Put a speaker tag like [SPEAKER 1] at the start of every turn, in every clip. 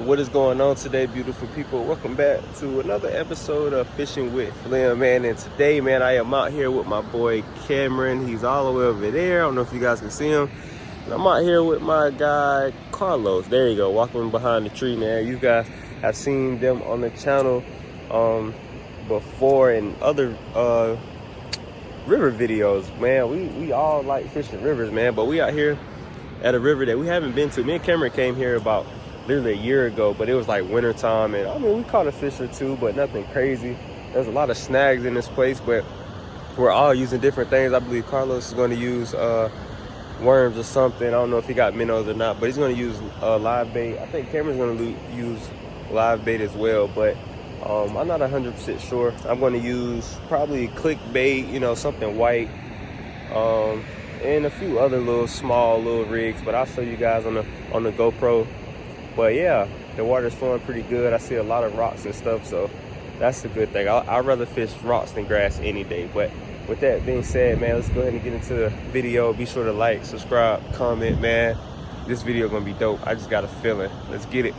[SPEAKER 1] What is going on today, beautiful people? Welcome back to another episode of Fishing with Flim, man. And today, man, I am out here with my boy Cameron. He's all the way over there. I don't know if you guys can see him. And I'm out here with my guy Carlos. There you go, walking behind the tree, man. You guys have seen them on the channel before in other river videos, man. We all like fishing rivers, man. But we out here at a river that we haven't been to. Me and Cameron came here about literally a year ago, but it was like winter time, and I mean, we caught a fish or two, but nothing crazy. There's a lot of snags in this place, but we're all using different things. I believe Carlos is going to use worms or something. I don't know if he got minnows or not, but he's going to use live bait. I think Cameron's going to use live bait as well, but I'm not 100% sure. I'm going to use probably clickbait, you know, something white, and a few other little small little rigs, but I'll show you guys on the GoPro. But yeah, the water's flowing pretty good. I see a lot of rocks and stuff, so that's a good thing. I'd rather fish rocks than grass any day. But with that being said, man, let's go ahead and get into the video. Be sure to like, subscribe, comment, man. This video gonna be dope. I just got a feeling. Let's get it.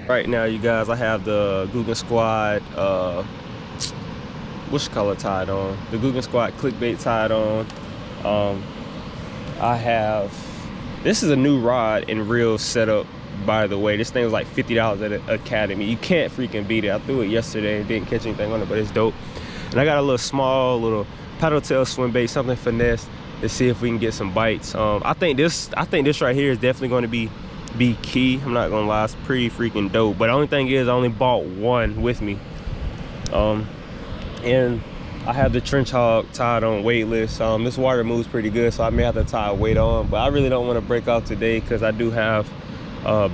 [SPEAKER 1] Right now, you guys, I have the Guggen Squad, what's color tied on? The Guggen Squad clickbait tied on. I have, this is a new rod and reel setup. By the way, this thing was like $50 at Academy. You can't freaking beat it. I threw it yesterday and didn't catch anything on it, but it's dope. And I got a little small little paddle tail swim bait, something finesse, to see if we can get some bites. I think this right here is definitely going to be key. I'm not gonna lie, it's pretty freaking dope. But the only thing is, I only bought one with me. And I have the trench hog tied on weightless. This water moves pretty good, so I may have to tie a weight on. But I really don't want to break off today because I do have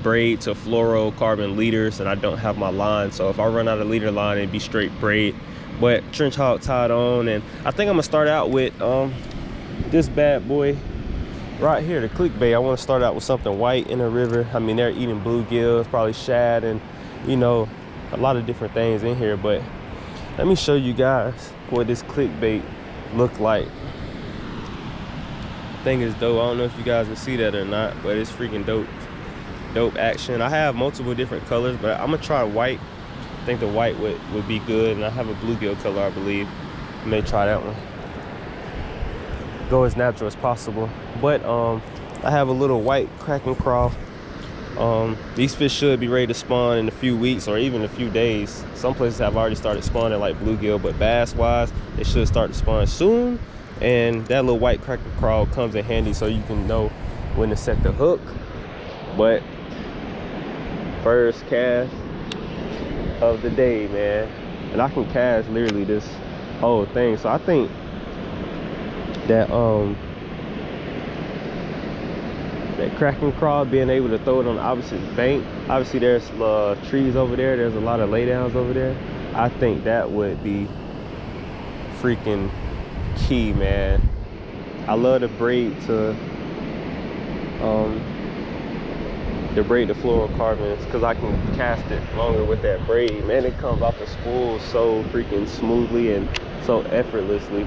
[SPEAKER 1] braid to fluorocarbon leaders, and I don't have my line. So if I run out of leader line, it'd be straight braid. But trench hog tied on, and I think I'm gonna start out with this bad boy right here, the clickbait. I want to start out with something white in the river. I mean, they're eating bluegills, probably shad, and you know, a lot of different things in here. But let me show you guys what this clickbait look like. Thing is dope. I don't know if you guys can see that or not, but it's freaking dope. Dope action. I have multiple different colors, but I'm gonna try white. I think the white would be good, and I have a bluegill color, I believe. I may try that one. Go as natural as possible. But I have a little white Kraken crawl. These fish should be ready to spawn in a few weeks or even a few days. Some places have already started spawning like bluegill, but bass wise, they should start to spawn soon. And that little white Kraken crawl comes in handy so you can know when to set the hook. But first cast of the day, man, and I can cast literally this whole thing. So I think that that Kraken crawl, being able to throw it on the opposite bank, obviously there's trees over there, there's a lot of laydowns over there. I think that would be freaking key, man. I love the braid to the fluorocarbons because I can cast it longer with that braid, man. It comes off the spool so freaking smoothly and so effortlessly.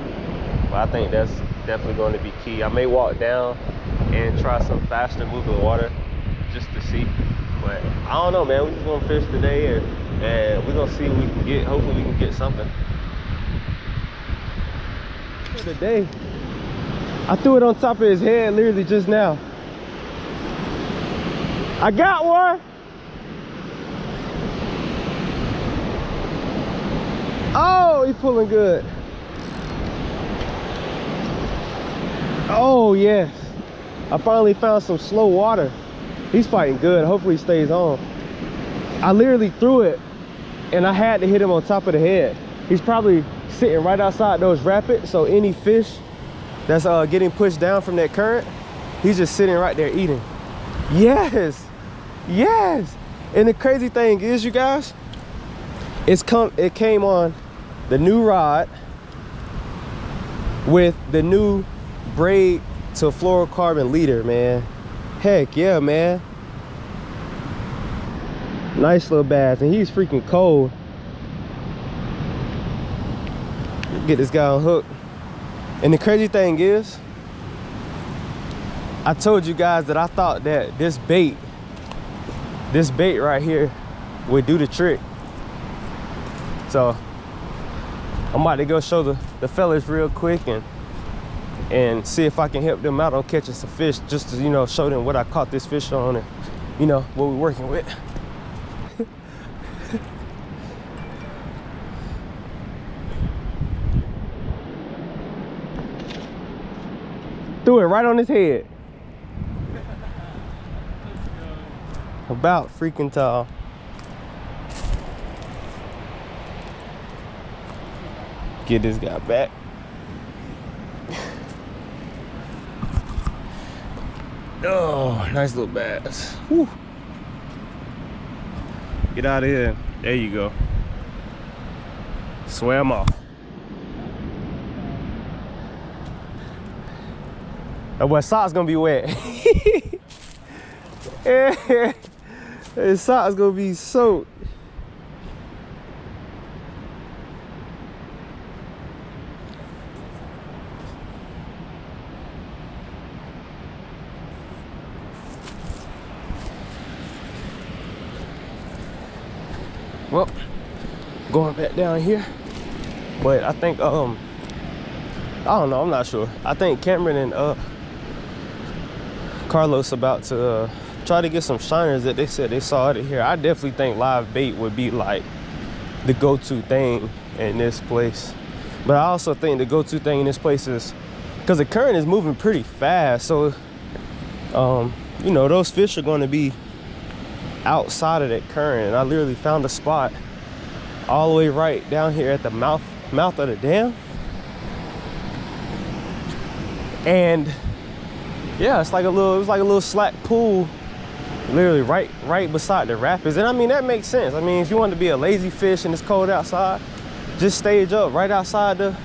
[SPEAKER 1] But I think that's definitely going to be key. I may walk down and try some faster moving water just to see, but I don't know, man. We just gonna fish today, and we're gonna see what we can get. Hopefully we can get something today. I threw it on top of his head literally just now. I got one. Oh, he's pulling good. Oh, yes. I finally found some slow water. He's fighting good. Hopefully he stays on. I literally threw it, and I had to hit him on top of the head. He's probably sitting right outside those rapids, so any fish that's getting pushed down from that current, he's just sitting right there eating. Yes. Yes. And the crazy thing is, you guys, it came on the new rod with the new braid to fluorocarbon leader, man. Heck yeah, man. Nice little bass, and he's freaking cold. Get this guy on hook. And the crazy thing is, I told you guys that I thought that this bait this bait right here would do the trick. So I'm about to go show the fellas real quick and see if I can help them out on catching some fish, just to, you know, show them what I caught this fish on and, you know, what we're working with. Threw it right on his head. About freaking tall. Get this guy back. Oh, nice little bass. Whew. Get out of here. There you go. Swam off. That boy sock's gonna be wet. His sock's gonna be soaked. Well, going back down here, but I think I don't know, I'm not sure. I think Cameron and Carlos about to try to get some shiners that they said they saw out of here. I definitely think live bait would be like the go-to thing in this place, but I also think the go-to thing in this place is because the current is moving pretty fast, so you know, those fish are going to be outside of that current. And I literally found a spot all the way right down here at the mouth of the dam, and yeah, it was like a little slack pool, literally right beside the rapids. And I mean, that makes sense. I mean, if you want to be a lazy fish and it's cold outside, just stage up right outside the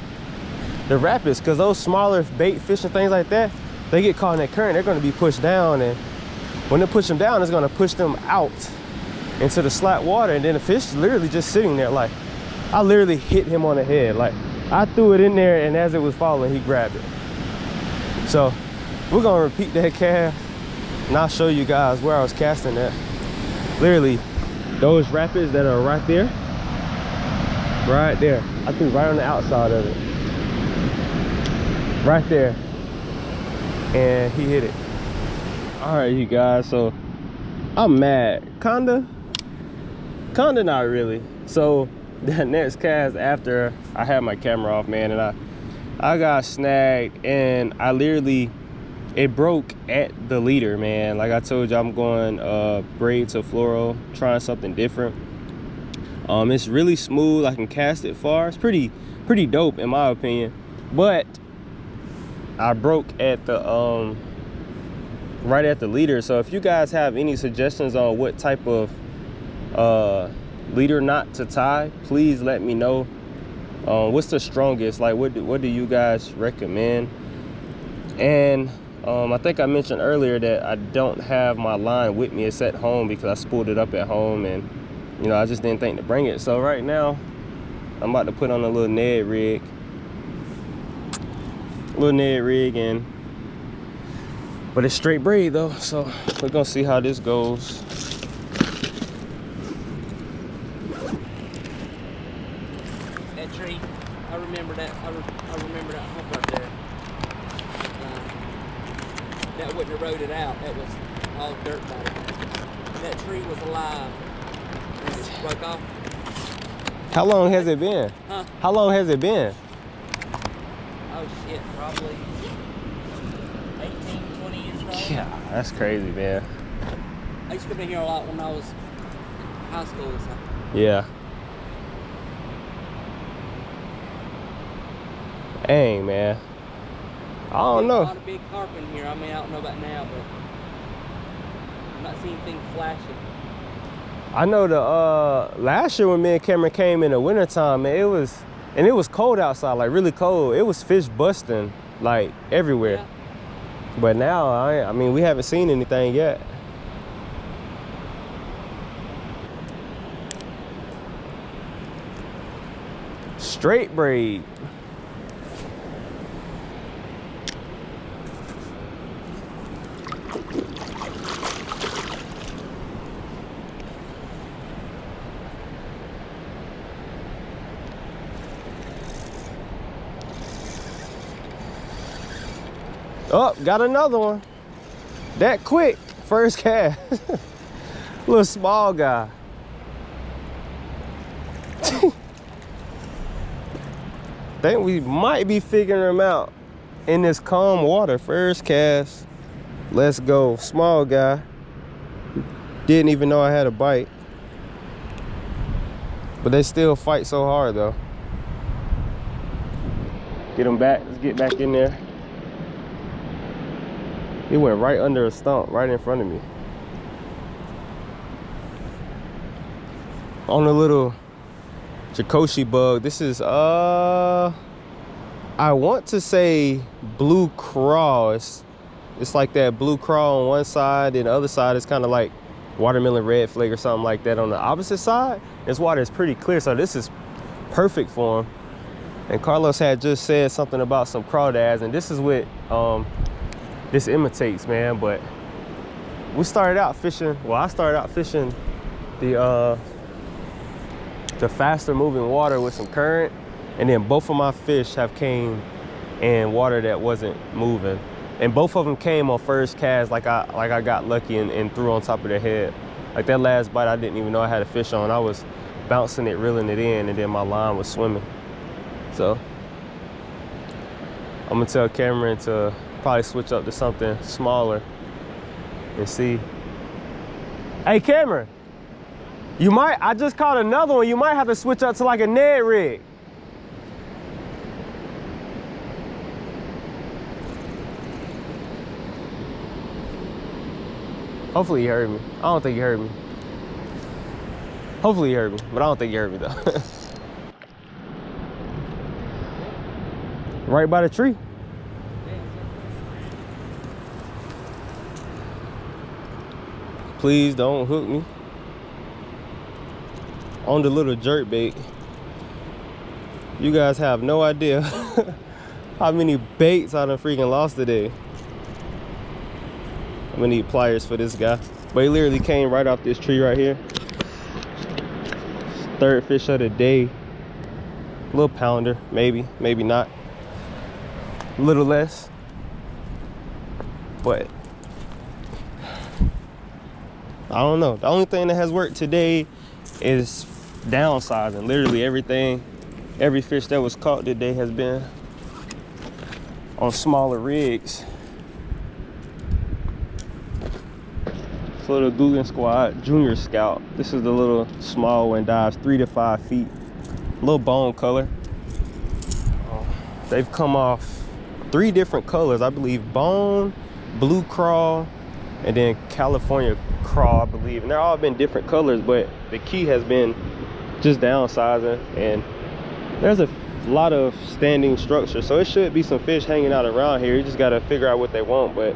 [SPEAKER 1] rapids, because those smaller bait fish and things like that, they get caught in that current, they're going to be pushed down, and when they push them down, it's going to push them out into the slack water, and then the fish is literally just sitting there. Like, I literally hit him on the head. Like, I threw it in there, and as it was falling, he grabbed it. So we're gonna repeat that cast, and I'll show you guys where I was casting at. Literally, those rapids that are right there. I threw right on the outside of it. Right there. And he hit it. All right, you guys, so I'm mad. Kinda not really. So the next cast after I had my camera off, man, and I got snagged, and I literally, it broke at the leader, man. Like I told you, I'm going braid to fluoro, trying something different. It's really smooth. I can cast it far. It's pretty dope in my opinion. But I broke at the right at the leader. So if you guys have any suggestions on what type of leader knot to tie, please let me know. What's the strongest? Like, what do you guys recommend? And I think I mentioned earlier that I don't have my line with me. It's at home because I spooled it up at home, and you know, I just didn't think to bring it. So right now I'm about to put on a little Ned rig, and but it's straight braid though, so we're gonna see how this goes.
[SPEAKER 2] That tree, I remember that. I remember that hump right there. That wouldn't have rode it out. That was all dirt body. That tree was alive when it broke off.
[SPEAKER 1] How long has it been?
[SPEAKER 2] Huh?
[SPEAKER 1] How long has it been?
[SPEAKER 2] Oh shit, probably 18, 20 years old.
[SPEAKER 1] Yeah, that's crazy, man.
[SPEAKER 2] I used to come in here a lot when I was in high school. So.
[SPEAKER 1] Yeah. Dang, man. I don't know.
[SPEAKER 2] A lot of big carp in here. I mean, I don't know about now, but I'm not seeing things flashing.
[SPEAKER 1] I know the last year when me and Cameron came in the wintertime, man, it was cold outside, like really cold. It was fish busting like everywhere. Yeah. But now, I mean, we haven't seen anything yet. Straight braid. Oh, got another one. That quick. First cast. Little small guy. Think we might be figuring him out in this calm water. First cast. Let's go. Small guy. Didn't even know I had a bite. But they still fight so hard though. Get him back. Let's get back in there. He went right under a stump, right in front of me. On a little Jacoshi bug. This is I want to say blue craw. It's like that blue craw on one side, and the other side is kind of like watermelon red flake or something like that. On the opposite side, this water is pretty clear, so this is perfect for him. And Carlos had just said something about some crawdads, and this is what this imitates, man. But we started out fishing, well, I started out fishing the faster moving water with some current, and then both of my fish have came in water that wasn't moving, and both of them came on first cast. Like I got lucky and threw on top of their head. Like that last bite, I didn't even know I had a fish on. I was bouncing it, reeling it in, and then my line was swimming. So I'm gonna tell Cameron to probably switch up to something smaller and see. Hey Cameron, you might, I just caught another one. You might have to switch up to like a Ned rig. Hopefully he heard me. I don't think he heard me. Hopefully he heard me, but I don't think he heard me though. Right by the tree. Please don't hook me. On the little jerk bait. You guys have no idea how many baits I done freaking lost today. I'm gonna need pliers for this guy. But he literally came right off this tree right here. Third fish of the day. A little pounder, maybe, maybe not. A little less. But I don't know. The only thing that has worked today is downsizing. Literally everything, every fish that was caught today has been on smaller rigs. It's a little Guggen Squad Junior Scout. This is the little small one, dives 3 to 5 feet. Little bone color. They've come off 3 different colors, I believe. Bone, blue craw, and then California craw, I believe. And they're all been different colors, but the key has been just downsizing. And there's a lot of standing structure, so it should be some fish hanging out around here. You just got to figure out what they want, but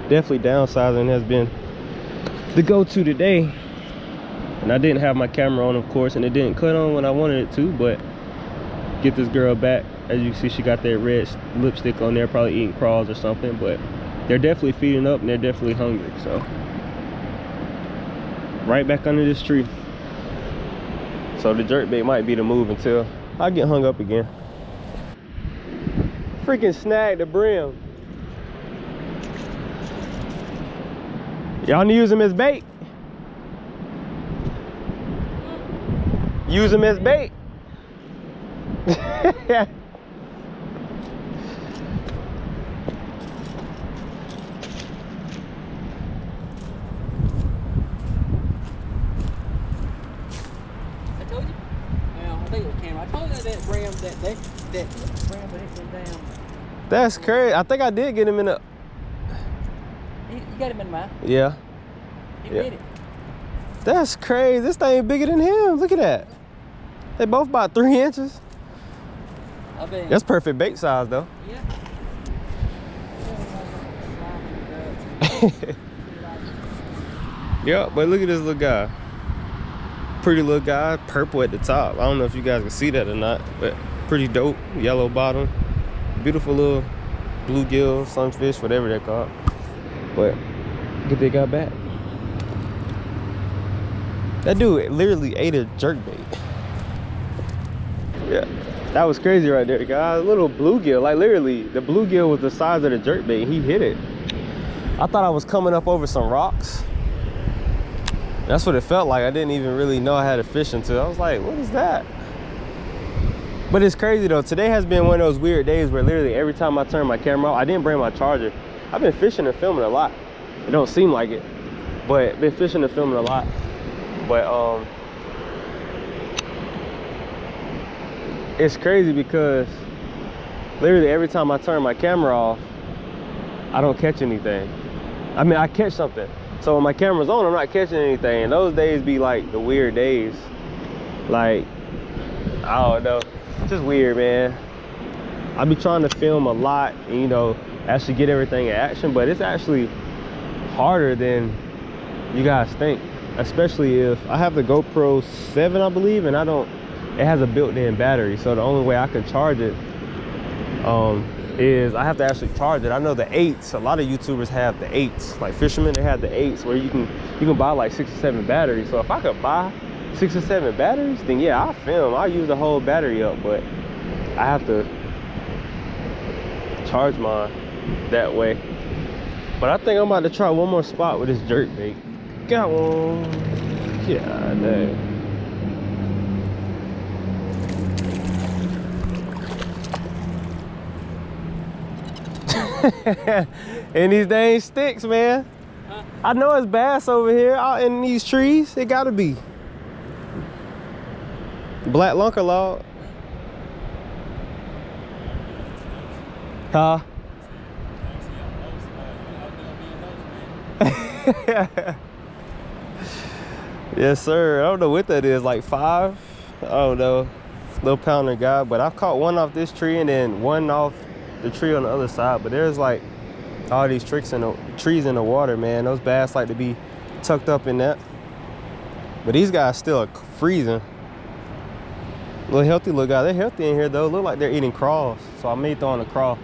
[SPEAKER 1] definitely downsizing has been the go-to today. And I didn't have my camera on, of course, and it didn't cut on when I wanted it to, but get this girl back. As you can see, she got that red lipstick on there, probably eating crawls or something, but they're definitely feeding up and they're definitely hungry. So right back under this tree. So the jerkbait might be the move until I get hung up again. Freaking snagged the brim. Y'all need to use him as bait. Use him as bait. That's crazy. I think I did get him in a...
[SPEAKER 2] You got him in mine?
[SPEAKER 1] Yeah.
[SPEAKER 2] He did it.
[SPEAKER 1] That's crazy. This thing bigger than him. Look at that. They both about 3 inches. That's perfect bait size though.
[SPEAKER 2] Yeah.
[SPEAKER 1] Yeah, but look at this little guy. Pretty little guy, purple at the top. I don't know if you guys can see that or not, but pretty dope. Yellow bottom. Beautiful little bluegill, sunfish, whatever they're called. But get that guy back. That dude literally ate a jerkbait. Yeah. That was crazy right there, guys. A little bluegill, like literally, the bluegill was the size of the jerkbait. He hit it. I thought I was coming up over some rocks. That's what it felt like. I didn't even really know I had a fish until I was like, what is that? But it's crazy though. Today has been one of those weird days where literally every time I turn my camera off, I didn't bring my charger. I've been fishing and filming a lot. It don't seem like it, but been fishing and filming a lot. But it's crazy because literally every time I turn my camera off, I don't catch anything. I mean, I catch something. So when my camera's on, I'm not catching anything. And those days be like the weird days. Like, I don't know. It's just weird, man. I be trying to film a lot and, you know, actually get everything in action, but it's actually harder than you guys think. Especially if I have the GoPro 7, I believe, and it has a built-in battery. So the only way I can charge it is I have to actually charge it. I know the 8s, a lot of YouTubers have the 8s, like fishermen, they have the 8s where you can buy like 6 or 7 batteries. So if I could buy 6 or 7 batteries, then yeah, I'll film. I'll use the whole battery up, but I have to charge mine that way. But I think I'm about to try one more spot with this jerkbait. Got one. Yeah, dang. And these dang sticks, man. Huh? I know it's bass over here out in these trees. It gotta be. Black lunker log. Huh? Yes, sir. I don't know what that is, like 5? I don't know. Little pounder guy, but I've caught one off this tree and then one off the tree on the other side. But there's like all these trees in the water, man. Those bass like to be tucked up in that. But these guys still are freezing. Little healthy little guy. They're healthy in here though. Look like they're eating crawls. So I may throw on a crawl.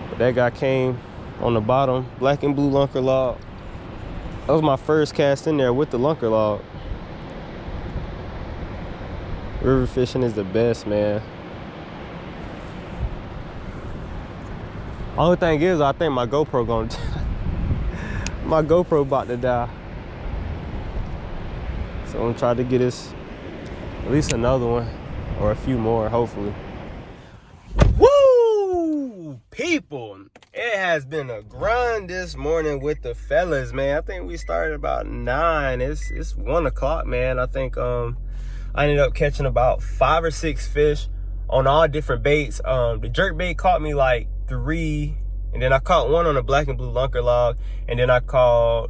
[SPEAKER 1] But that guy came on the bottom, black and blue lunker log. That was my first cast in there with the lunker log. River fishing is the best, man. Only thing is, I think my GoPro gonna my GoPro about to die. So I'm gonna try to get us at least another one or a few more, hopefully. Woo! People, it has been a grind this morning with the fellas, man. I think we started about 9. It's 1 o'clock, man. I think I ended up catching about 5 or 6 fish on all different baits. The jerk bait caught me like 3, and then I caught 1 on a black and blue lunker log, and then I caught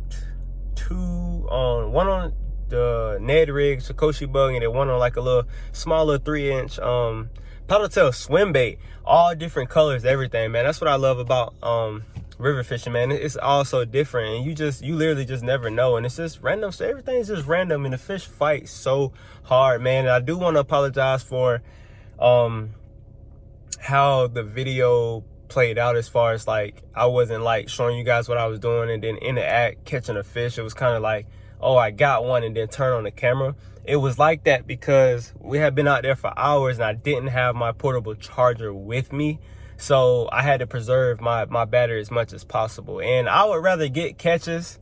[SPEAKER 1] 2 on 1 on the Ned rig Sakoshi bug, and then 1 on like a little smaller 3-inch paddle tail swim bait. All different colors, everything, man. That's what I love about river fishing, man. It's all so different, and you literally just never know, and it's just random. So everything's just random, and the fish fight so hard, man. And I do want to apologize for how the video played out, as far as like I wasn't like showing you guys what I was doing, and then in the act catching a fish, it was kind of like, oh, I got one, and then turn on the camera. It was like that because we had been out there for hours and I didn't have my portable charger with me. So I had to preserve my battery as much as possible. And I would rather get catches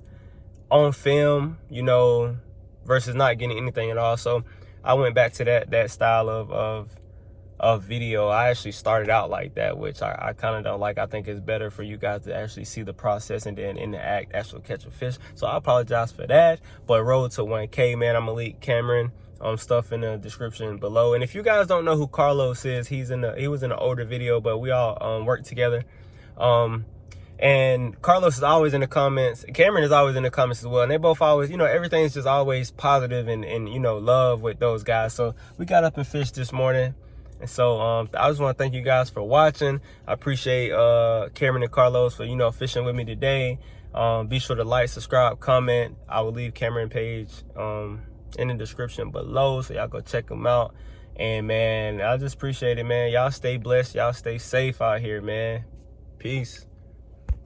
[SPEAKER 1] on film, you know, versus not getting anything at all. So I went back to that style of video. I actually started out like that, which I kind of don't like. I think it's better for you guys to actually see the process and then in the act actually catch a fish. So I apologize for that. But road to 1K, man. I'm gonna link Cameron stuff in the description below. And if you guys don't know who Carlos is, he was in an older video, but we all work together. And Carlos is always in the comments. Cameron is always in the comments as well. And they both always, you know, everything's just always positive and you know, love with those guys. So we got up and fished this morning. And so I just want to thank you guys for watching. I appreciate Cameron and Carlos for, you know, fishing with me today. Be sure to like, subscribe, comment. I will leave Cameron page in the description below, so y'all go check them out. And man, I just appreciate it, man. Y'all stay blessed. Y'all stay safe out here, man. Peace.